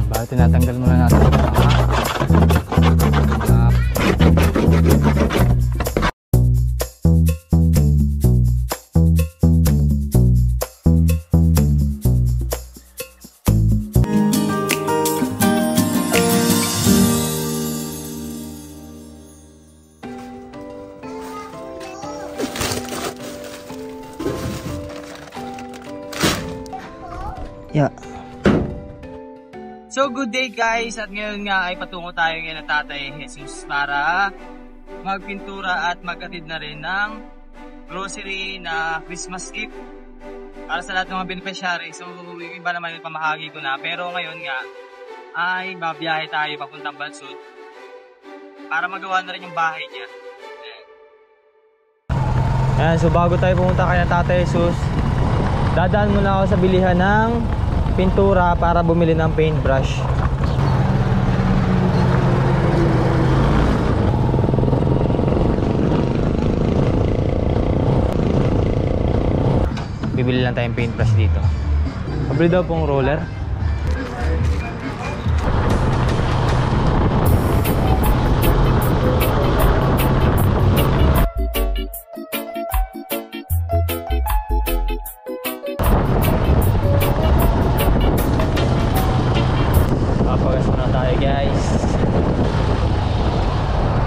Bago tinatanggal muna natin yung mga yeah. So good day guys, at ngayon nga ay patungo tayo ngayon ng Tatay Jesus para magpintura at magkatid na rin ng grocery na Christmas gift para sa lahat ng mga beneficiary. So iba naman yung pamahagi ko na, pero ngayon nga ay babiyahe tayo papuntang Bansud para magawa na rin yung bahay niya. Ayan, so bago tayo pumunta kay Tatay Jesus, dadaan muna ako sa bilihan ng pintura para bumili ng paintbrush. Bibili lang tayong paintbrush dito. Pabili daw pong roller. Papagas na tayo guys.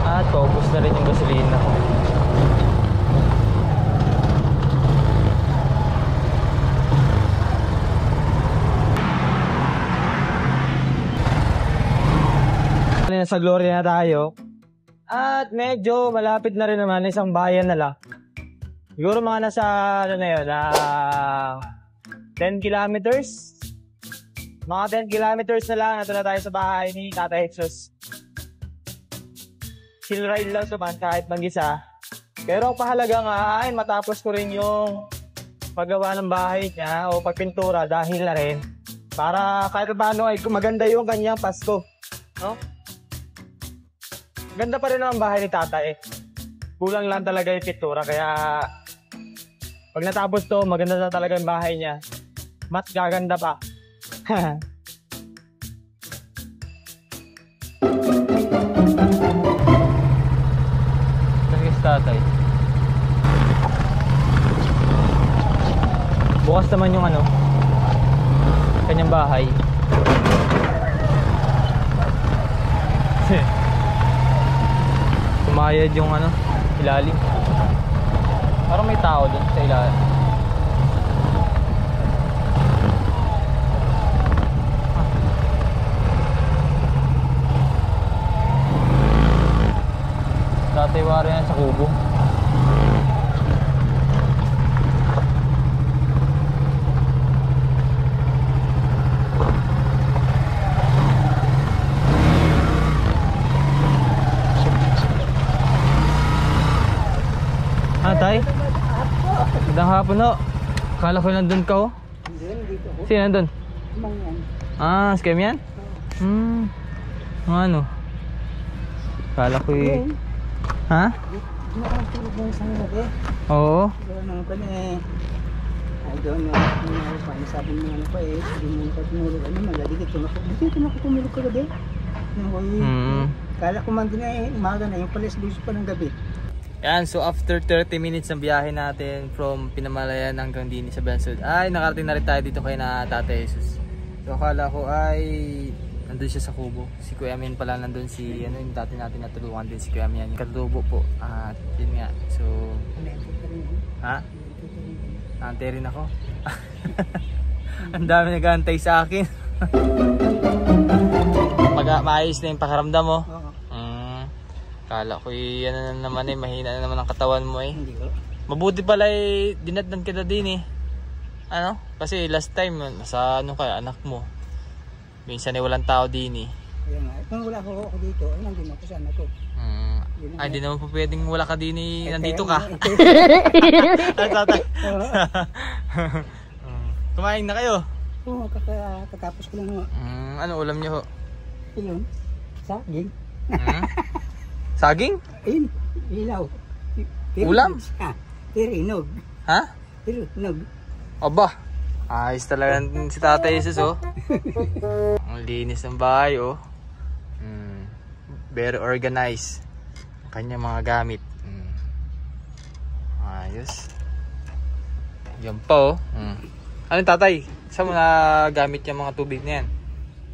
At paubos na rin yung gasolina ko. Sa Gloria na tayo. At medyo malapit na rin naman, isang bayan na lang. Siguro mga nasa ano na yun, 10 kilometers. Mga 10 kilometers na lang, nato na tayo sa bahay ni Tatay Jesus. Chill ride lang naman kahit mag-isa. Pero ang pahalaga nga ay matapos ko rin yung paggawa ng bahay niya o pagpintura dahil na rin para kahit paano ay maganda yung kanyang Pasko, no? Ganda pa rin ang bahay ni Tatay. Kulang lang talaga yung pintura, kaya pag natapos to, maganda na talaga yung bahay niya. Mas gaganda pa. Nagis Tatay. Bukas naman yung ano, kanyang bahay. Tumayad yung ano, ilalim. Parang may tao dun sa ilalim. Tatay wari yan sa kubo. Tay? Magandang hapon ho. Kala ko nandun ka ho. Sino nandun? Ah, scam yan? Ano? Kala ko eh. Ha? Oo. I don't know. Sabi mo ano pa eh. Sabi mo ka tumulog. Ano malagi ka tumulog ka gabi? Kala ko man din eh. Umaga na yung palis luso pa ng gabi. Yan, so after 30 minutes ng biyahe natin from Pinamalayan hanggang Dini sa Bansud, ay nakarating na rin tayo dito kay na Tatay Jesus. So akala ko ay nandun siya sa kubo. Si Kuya Amin pala nandun, si ano yung dati natin natulungan din si Kuya Amin yan. Katubo po. At yun nga. So ha? Antay rin ako. Ang dami nag-aantay sa akin. Maayos na yung pakaramdam mo. Kala ko ano na naman eh, mahina na naman ang katawan mo eh. Mabuti pala eh, dinatnan kita din eh. Ano? Kasi last time, sa ano kaya, anak mo. Minsan eh walang tao din eh. Kaya nga, kung wala ako dito, ay nandun ako sa anak ko. Ay, di naman po pwedeng wala ka din eh, nandito ka. Kumain na kayo? Oo, kakatapos ko lang ho. Ano ulam niyo ho? Yun, saging. Saging? Ilaw. Ulam? Pero inog. Ha? Pero inog. Aba, ayos talaga si Tatay Jesus oh. linis ng bahay, oh. Very organized. Ang kanyang mga gamit. Ayos. Yan pa, oh. Ano tatay? Saan mo na gamit yung mga tubig na yan?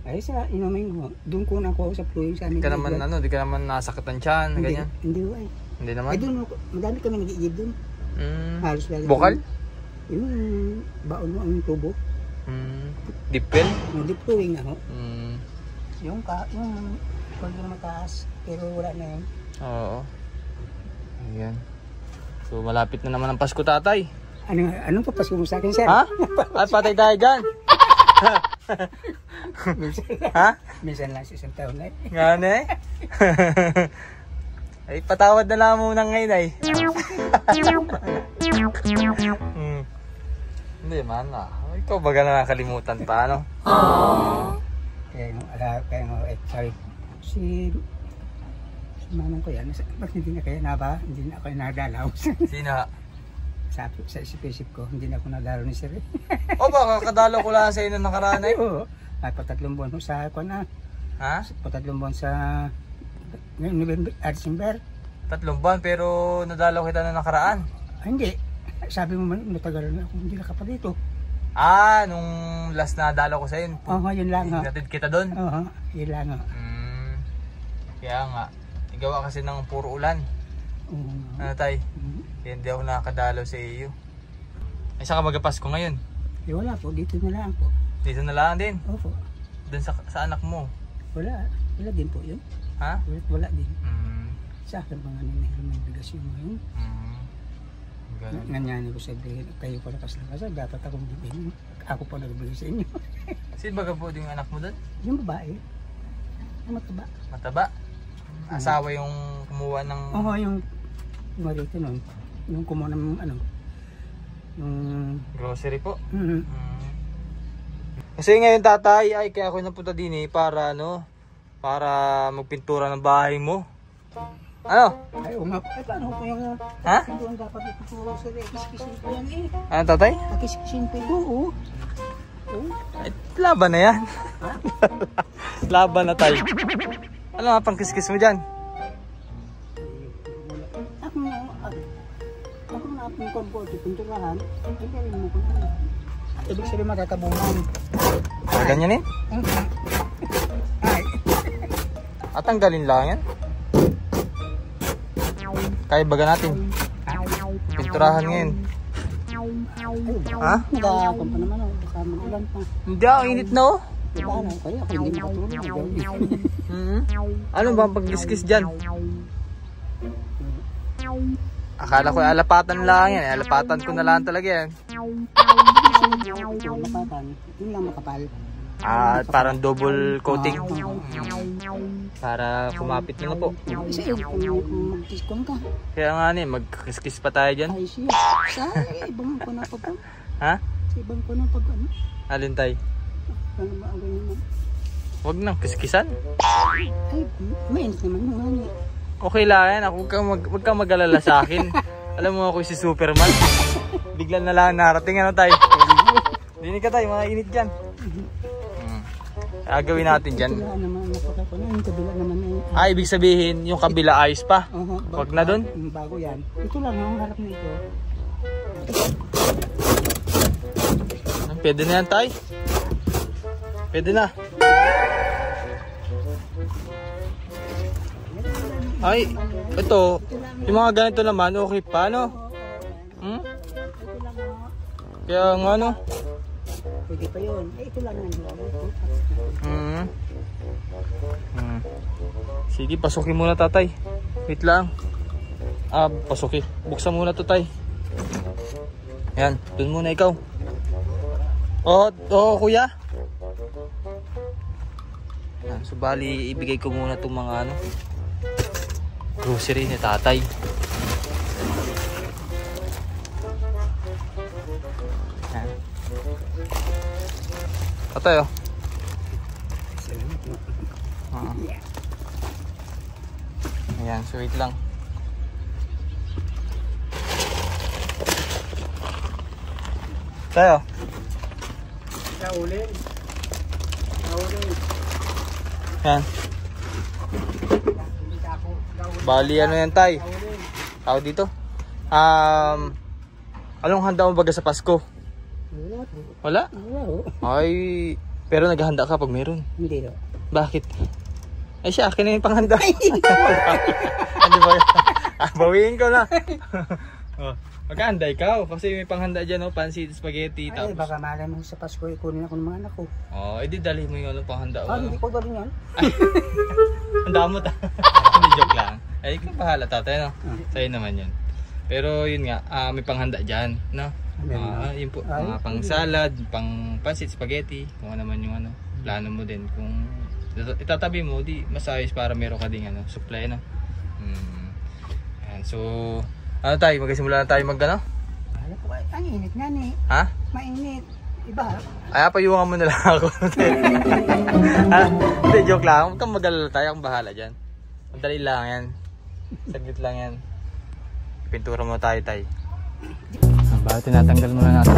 Ay, sa inumin ko. Doon ko nakuha sa flowing sa amin. Di ka naman, di ka naman nasakit ng tiyan, ganyan? Hindi ko ay. Hindi naman? Ay, doon, madami kami nag-iigib doon. Halos lagi. Bukal? Yung baon mo ang tubo. Deep well? Yung deep flowing na, ho. Yung pag yung mataas, pero wala na yun. Oo. Ayan. So, malapit na naman ang Pasko, tatay. Anong papasko mo sa akin, sir? Ha? Ay, patay tayo dyan. Ha? Minsan lang sa isang taon na eh. Nga na eh. Ay, patawad na lang muna ngayon ay. Hindi man ah. Ikaw baga na nakalimutan pa, ano? Kaya sorry. Si manong ko yan, bakit hindi na kaya na ba? Hindi na ako nadalaw. Sino? Sa isip-isip ko, hindi na ako nadalaw ni Sir. O ba, kakadalaw ko lang sa inyo nakaraan ay? Oo. Ay, pa3 buwan ko sa ako na. Ha? Pa3 buwan sa November, December. 3 buwan pero nadalaw kita na nakaraan. Hindi. Sabi mo man, matagal na ako, hindi na ka pa dito. Nung last na dalaw ko sa inyo. Oo, yun lang ha. Inatid kita doon? Oo, yun lang ha. Kaya nga, igawa kasi ng puro ulan. Ano tay? Kaya hindi ako nakakadalaw sa iyo. Ay, saan ka magapasko ngayon? Eh wala po, dito na lang po. Dito na lang din? Opo. Doon sa anak mo? Wala din po yun. Ha? Wala din. Sa akin mga nanahiram ng bigas yung ngayon. Nangyani ko sabihin, kayo pa lakas na kasi dapat akong bibigyan. Ako pa nagbigay sa inyo. Sino baga po yung anak mo doon? Yung babae. Yung mataba. Mataba? Asawa yung kumuha ng... Oo, yung marito nun. Yung kumuha ng yung... grocery po? Kasi ngayon tatay, ay kaya ako napunta din eh para para magpintura ng bahay mo. Ano? Ay, nga. Ay, paano ko yung... Ha? Doon dapat ituturo sa kiskisin ko yan eh. Ano tatay? Kiskisin ko ito, oo. Ay, laban na yan. Laban na tayo. Ano nga pang kiskis mo dyan? Ako na akong komporto, pinturahan. Ay, galing mo ko na. Ibig sabihin matatabunan. Ganyan eh? Ay. At tanggalin lang yan. Kaya baga natin. Pinturahan ngayon. Ha? Nagkakon pa naman ako. Baka mag-ulan pa. Hindi ako, init na oh. Diba ano? Kaya ako hindi makatulog. Ano ba ang pag-kiskis dyan? Akala ko alapatan lang yan. Alapatan ko na lang talaga yan. Alapatan. Yun lang makapal. Parang double coating. Para kumapit nyo na po. Kasi kung mag-kiskon ka. Kaya nga magkiskis pa tayo dyan. Ay siya. Sa ibang ko na pag Ha? Sa ibang ko na pag ano. Alin tayo? Ano ba ang ganyan mo? Huwag nang kiskisan. Ay, mainit naman yung ano. Okay lang yan. Huwag kang mag-alala sa akin. Alam mo ako si Superman. Bigla na lang narating tayo. Dinig ka tayo, mga init dyan. Gagawin natin dyan. Wala naman napakapon. Yung kabila naman na ibig sabihin yung kabila ayos pa. Huwag na dun. Bago yan. Ito lang ang harap na ito. Pwede na yan tayo. Pwede na. Ay, ito. Yung mga ganito naman, okay pa, no? Kaya nga, no? Pwede pa yun. Ito lang ang Sige, pasukin muna tatay. Wait lang. Pasukin. Buksan muna to tay. Yan, dun muna ikaw. Oo kuya. Yan, so bali ibigay ko muna itong mga grocery ni tatay. Yan. Tatay oh. Ayan, so wait lang. Tayo. Kaulin. Yan. Bali ano yan tay? Tao dito? Anong handa mo baga sa Pasko? Wala? Ay, pero naghahanda ka pag meron. Hindi. Bakit? Ay siya, akin na yung panghanda. Ano ba? Bawiin ko na. Oh, maghahanda ikaw kasi may panghanda dyan, oh, pancit, spaghetti, Ay, tapos. baka malay mo sa Pasko, ikunin ako ng mga anak ko. Oh, edi dali mo yung ano, panghanda. Hindi ko dali yan. Ang damot ah. Hindi, joke lang. Ay, ikaw bahala tatay, no? Sa'yo naman yun. Pero yun nga, may panghanda dyan, no? Yun po, mga pang salad, pang pancit, spaghetti, kung ano naman yung ano, plano mo din. Kung itatabi mo, di masayos para meron ka ding ano, supply, no? Ayan, so, ano tayo, magsimula na tayo ano? Alam ko, ang init nga ni. Ha? Mainit. Iba. Ay, payungan mo na lang ako. Ha? Hindi, joke lang. Huwag kang mag-alala tayo, akong bahala dyan. Madali lang yan. Saglit lang yan. Pintura mo tayo tay. Bago tinatanggal muna natin.